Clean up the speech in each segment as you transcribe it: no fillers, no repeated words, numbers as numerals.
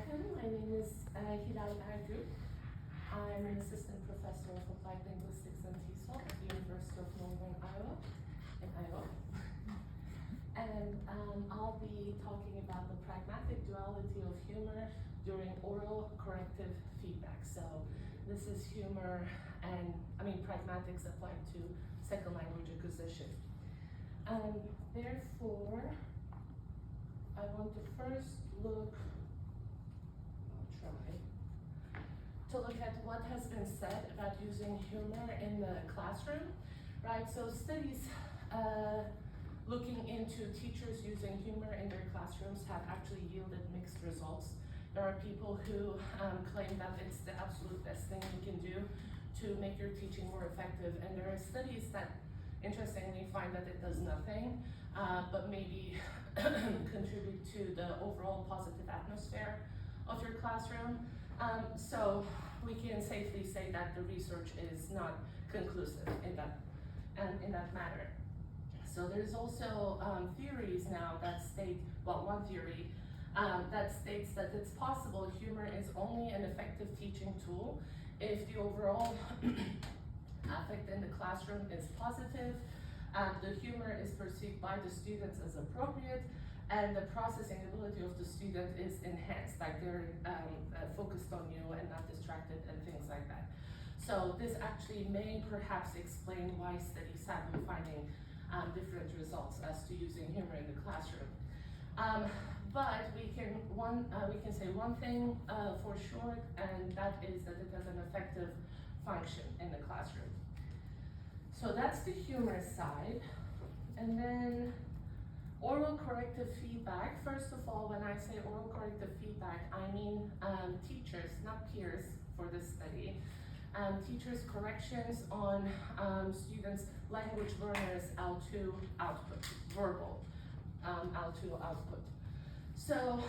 welcome. My name is Ergül. I'm an assistant professor of applied linguistics and TESOL at the University of Northern Iowa, in Iowa. And I'll be talking about the pragmatic duality of humor during oral corrective feedback. So this is humor and, pragmatics applied to second language acquisition. Therefore, I want to first look at what has been said about using humor in the classroom, right? So studies looking into teachers using humor in their classrooms have actually yielded mixed results. There are people who claim that it's the absolute best thing you can do to make your teaching more effective, and there are studies that interestingly find that it does nothing, but maybe contribute to the overall positive atmosphere of your classroom. So we can safely say that the research is not conclusive in that matter. So there's also theories now that state, one theory that states that it's possible humor is only an effective teaching tool if the overall affect in the classroom is positive, the humor is perceived by the students as appropriate, and the processing ability of the student is enhanced, like they're focused on you and not distracted and things like that. So this actually may perhaps explain why studies have been finding different results as to using humor in the classroom. But we can say one thing for sure, and that is that it has an effective function in the classroom. So that's the humor side. And then oral corrective feedback. First of all, when I say oral corrective feedback, I mean teachers, not peers for this study. Teachers' corrections on students' language learners' L2 output, verbal L2 output. So,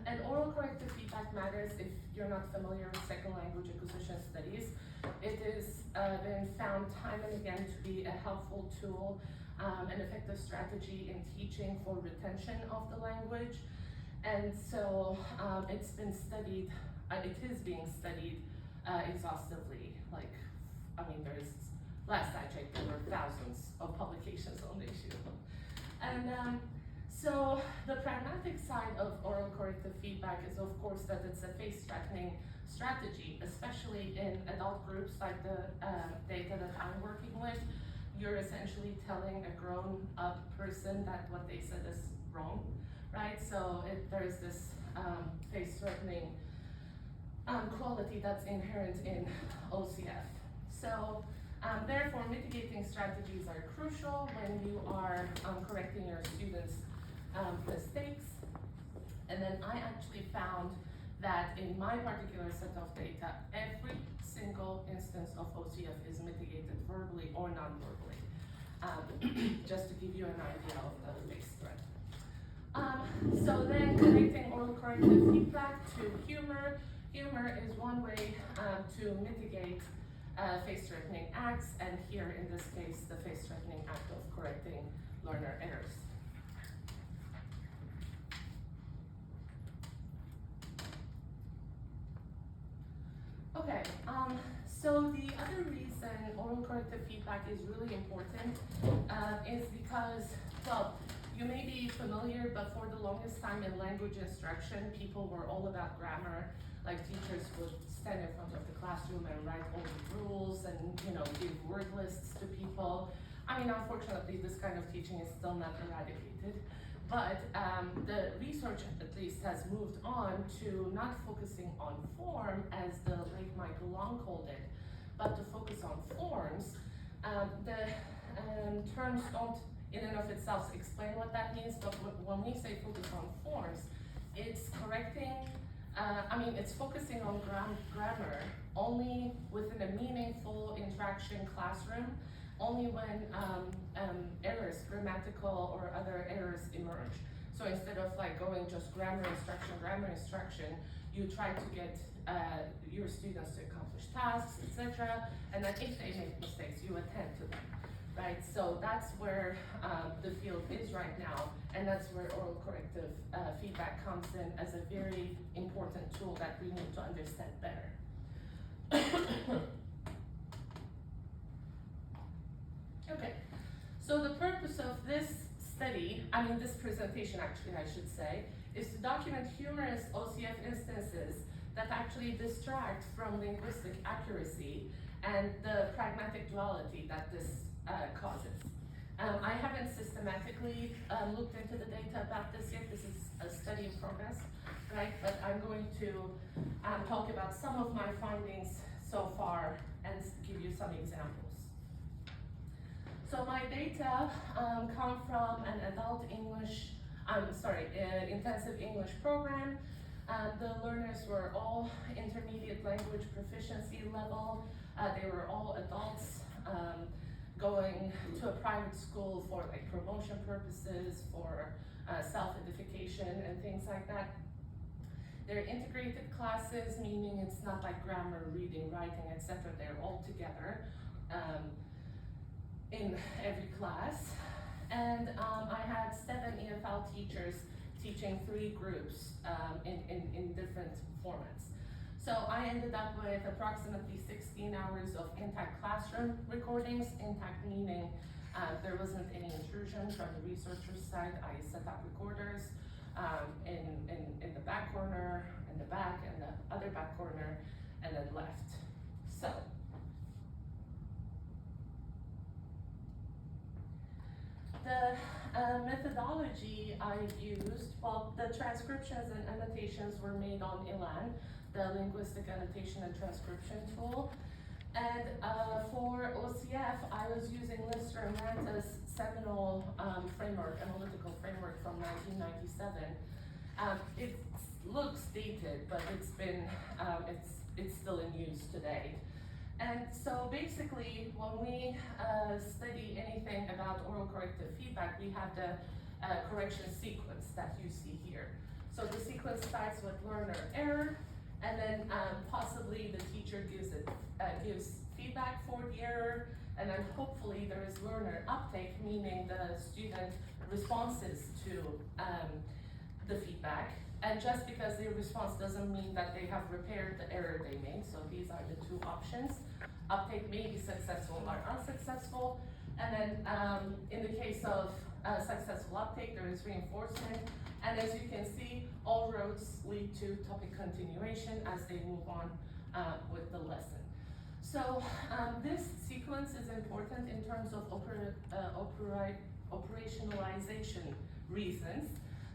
and oral corrective feedback matters if you're not familiar with second language acquisition studies. It has been found time and again to be a helpful tool, an effective strategy in teaching for retention of the language. And so it's been studied, it is being studied exhaustively. There's, last I checked, there were thousands of publications on the issue. And so the pragmatic side of oral corrective feedback is, of course, that it's a face-threatening strategy, especially in adult groups like the data that I'm working with. You're essentially telling a grown-up person that what they said is wrong, right? So there's this face-threatening quality that's inherent in OCF. So therefore, mitigating strategies are crucial when you are correcting your students' mistakes. And then I actually found that in my particular set of data, every single instance of OCF is mitigated verbally or non-verbally, just to give you an idea of the face threat. So then connecting oral corrective feedback to humor. Humor is one way to mitigate face-threatening acts, and here in this case, the face-threatening act of correcting learner errors. Okay, so the other reason oral corrective feedback is really important is because, you may be familiar, but for the longest time in language instruction, people were all about grammar. Like teachers would stand in front of the classroom and write all the rules and give word lists to people. Unfortunately, this kind of teaching is still not eradicated. But the research, at least, has moved on to not focusing on form, as the late Michael Long called it, but to focus on forms. The terms don't, in and of itself, explain what that means, but when we say focus on forms, it's correcting, it's focusing on grammar only within a meaningful interaction classroom, only when errors, grammatical or other errors emerge. So instead of going just grammar instruction, you try to get your students to accomplish tasks, etc. And then if they make mistakes, you attend to them. right? So that's where the field is right now, and that's where oral corrective feedback comes in as a very important tool that we need to understand better. Okay, so the purpose of this study, this presentation actually I should say, is to document humorous OCF instances that actually distract from linguistic accuracy and the pragmatic duality that this causes. I haven't systematically looked into the data about this yet. This is a study in progress, right? But I'm going to talk about some of my findings so far and give you some examples. So my data come from an adult intensive English program. The learners were all intermediate language proficiency level. They were all adults going to a private school for like promotion purposes, for self-edification and things like that. They're integrated classes, meaning it's not like grammar, reading, writing, etc. They're all together in every class. And I had 7 EFL teachers teaching 3 groups in different formats. So I ended up with approximately 16 hours of intact classroom recordings. Intact meaning there wasn't any intrusion from the researcher's side. I set up recorders in the back corner, in the back, and the other back corner, and then left. So, the methodology I used, well, the transcriptions and annotations were made on ELAN, the linguistic annotation and transcription tool. And for OCF, I was using Lister and Ranta's seminal analytical framework from 1997. It looks dated, but it's been, it's still in use today. And so basically, when we study anything about oral corrective feedback, we have the correction sequence that you see here. So the sequence starts with learner error, and then possibly the teacher gives feedback for the error, and then hopefully there is learner uptake, meaning the student responses to the feedback. And just because their response doesn't mean that they have repaired the error they made. So these are the 2 options. Uptake may be successful or unsuccessful. And then in the case of successful uptake, there is reinforcement. And as you can see, all roads lead to topic continuation as they move on with the lesson. So this sequence is important in terms of operationalization reasons,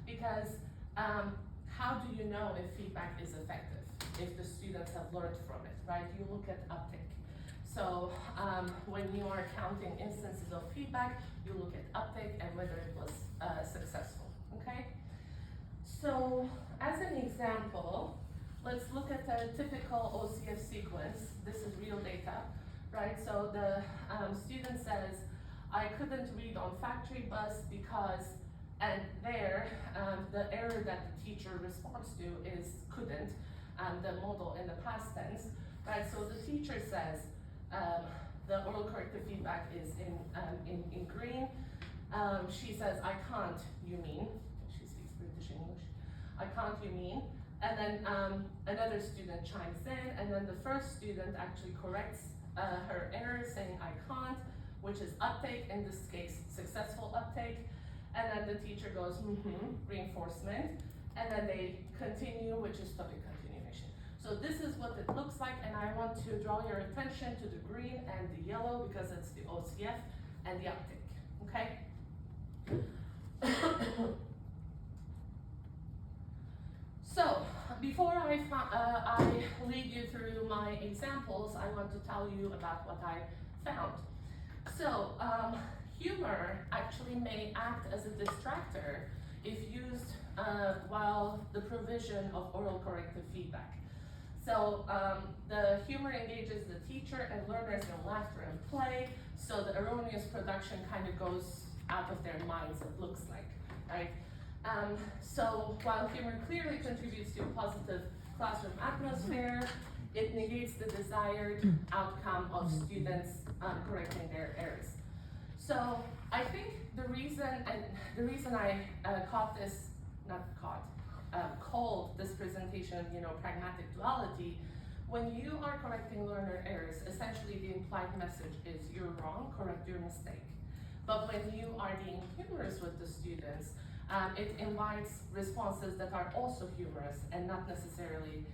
because how do you know if feedback is effective, if the students have learned from it, right? You look at uptake. So when you are counting instances of feedback, you look at uptake and whether it was successful, okay? So as an example, let's look at a typical OCF sequence. This is real data, right? So the student says, I couldn't read on factory bus because, and there, the error that the teacher responds to is couldn't, the modal in the past tense, right? So the teacher says, the oral corrective feedback is in green. She says, I can't, you mean, she speaks British English, I can't, you mean, and then another student chimes in, and then the first student actually corrects her error saying I can't, which is uptake, in this case, successful uptake. And then the teacher goes, reinforcement, and then they continue, which is topic continuation. So this is what it looks like, and I want to draw your attention to the green and the yellow because it's the OCF and the uptake, okay? So, before I lead you through my examples, I want to tell you about what I found. So, humor actually may act as a distractor if used while the provision of oral corrective feedback. So the humor engages the teacher and learners in laughter and play, so the erroneous production kind of goes out of their minds, it looks like, right? So while humor clearly contributes to a positive classroom atmosphere, it negates the desired outcome of students correcting their errors. So I think the reason I called this presentation, pragmatic duality, when you are correcting learner errors, essentially the implied message is you're wrong, correct your mistake. But when you are being humorous with the students, it invites responses that are also humorous and not necessarily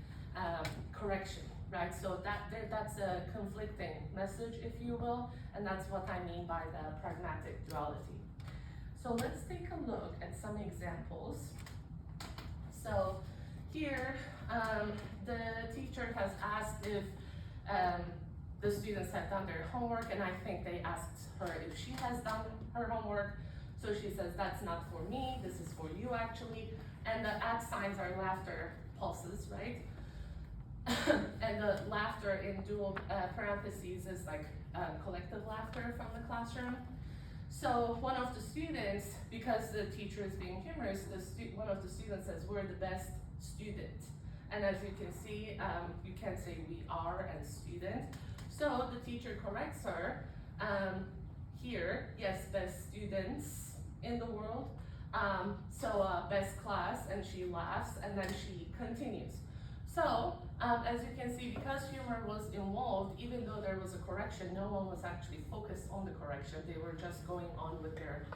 correction, right? So that's a conflicting message, if you will, and that's what I mean by the pragmatic duality. So let's take a look at some examples. So here, the teacher has asked if the students have done their homework, and I think they asked her if she has done her homework. So she says, that's not for me, this is for you actually. And the @ signs are laughter pulses, right? And the laughter in dual parentheses is like collective laughter from the classroom. So one of the students, because the teacher is being humorous, one of the students says, we're the best student. And as you can see, you can't say we are and student. So the teacher corrects her here, yes, best students in the world. So best class, and she laughs, and then she continues. So as you can see, because humor was involved, even though there was a correction, no one was actually focused on the correction. They were just going on with their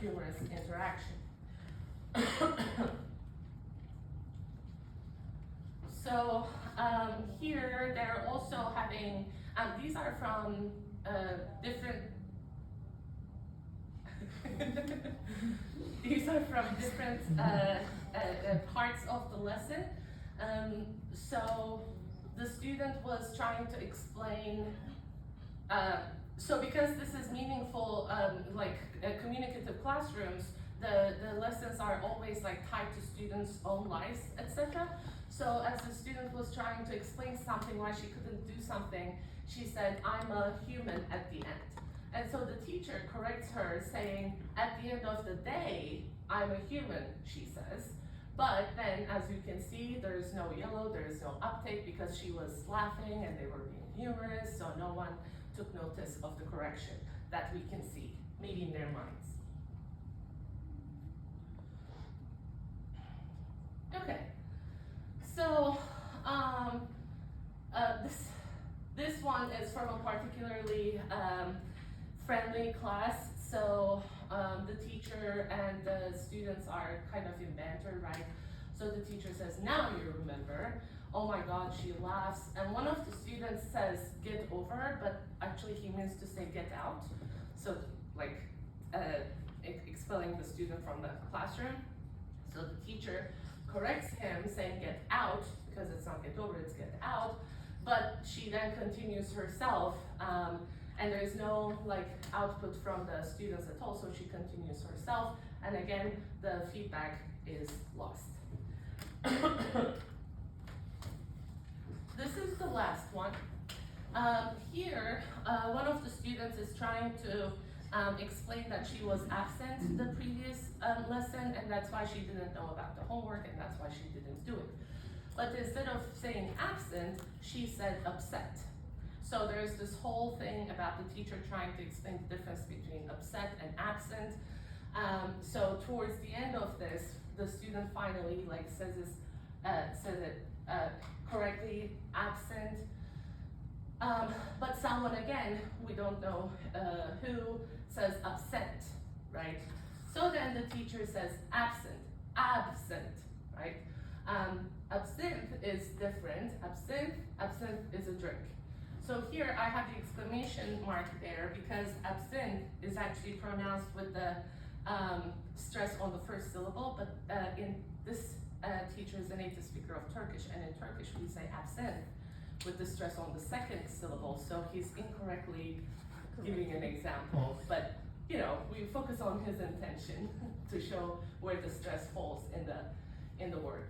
humorous interaction. So here they're also having, these are from different, these are from different parts of the lesson. So the student was trying to explain, so because this is meaningful, communicative classrooms, the lessons are always like tied to students' own lives, etc. So as the student was trying to explain something why she couldn't do something, she said, I'm a human at the end. And so the teacher corrects her saying, at the end of the day, I'm a human, she says. But then, as you can see, there's no yellow, there's no uptake because she was laughing and they were being humorous, so no one took notice of the correction that we can see, maybe in their minds. Okay, so this one is from a particularly friendly class. So the teacher and the students are kind of in banter, right? So the teacher says, now you remember. Oh my God, she laughs. And one of the students says, get over, but actually he means to say get out. So like expelling the student from the classroom. So the teacher corrects him saying get out, because it's not get over, it's get out. But she then continues herself, and there's no output from the students at all, so she continues herself, and again, the feedback is lost. This is the last one. Here, one of the students is trying to explain that she was absent the previous lesson, and that's why she didn't know about the homework, and that's why she didn't do it. But instead of saying absent, she said upset. So there's this whole thing about the teacher trying to explain the difference between upset and absent. So towards the end of this, the student finally says it correctly, absent. But someone, again, we don't know who, says upset, right? So then the teacher says absent, right? Absinthe is different. Absinthe is a drink. So here I have the exclamation mark there because absinthe is actually pronounced with the stress on the first syllable, but in this teacher is a native speaker of Turkish, and in Turkish we say absinthe with the stress on the second syllable, so he's incorrectly giving an example, but we focus on his intention to show where the stress falls in the word.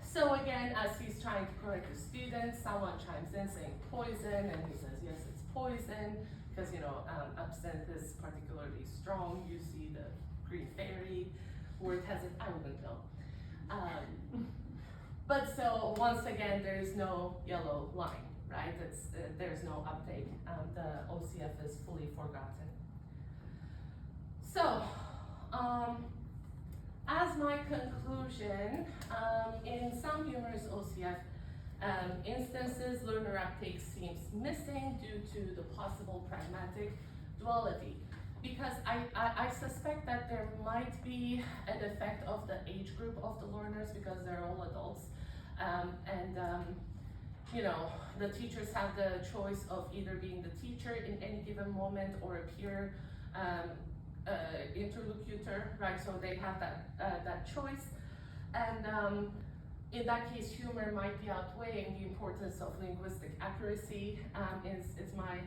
So again, as he's trying to correct the student, someone chimes in saying poison, and he says, yes, it's poison, because absinthe is particularly strong. You see the green fairy, word has it, I wouldn't know. But so once again, there's no yellow line, right? There's no update. The OCF is fully forgotten. So, as my conclusion, in some humorous OCF instances, learner uptake seems missing due to the possible pragmatic duality. Because I suspect that there might be an effect of the age group of the learners because they're all adults. You know, the teachers have the choice of either being the teacher in any given moment or a peer interlocutor, right? So they have that choice. And in that case, humor might be outweighing the importance of linguistic accuracy, is my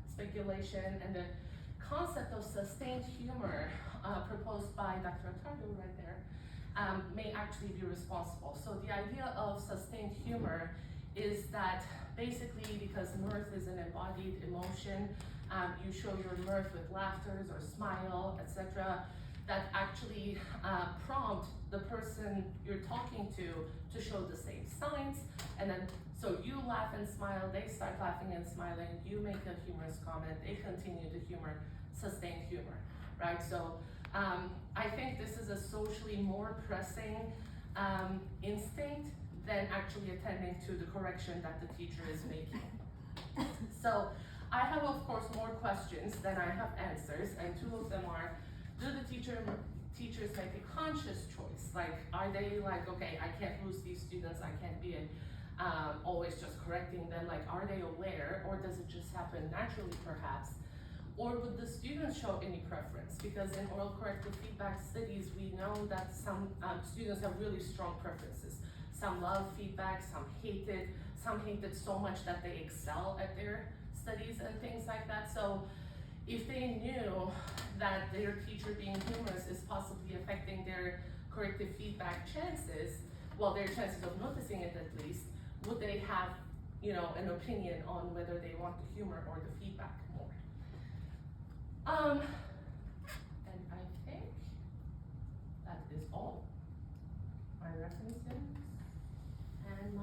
speculation. And the concept of sustained humor proposed by Dr. Ergül right there may actually be responsible. So the idea of sustained humor is that basically, because mirth is an embodied emotion, you show your mirth with laughters or smile, etc., that actually prompt the person you're talking to show the same signs. And then, so you laugh and smile, they start laughing and smiling, you make a humorous comment, they continue to humor, sustained humor, right? So I think this is a socially more pressing instinct than actually attending to the correction that the teacher is making. So I have, of course, more questions than I have answers, and two of them are, do the teachers make a conscious choice? Like, are they like, okay, I can't lose these students, I can't be always just correcting them, like, are they aware, or does it just happen naturally perhaps? Or would the students show any preference? Because in oral corrective feedback studies, we know that some students have really strong preferences. Some love feedback, some hate it so much that they excel at their studies and things like that. So if they knew that their teacher being humorous is possibly affecting their corrective feedback chances, well, their chances of noticing it at least, would they have, you know, an opinion on whether they want the humor or the feedback more? And I think that is all my references and my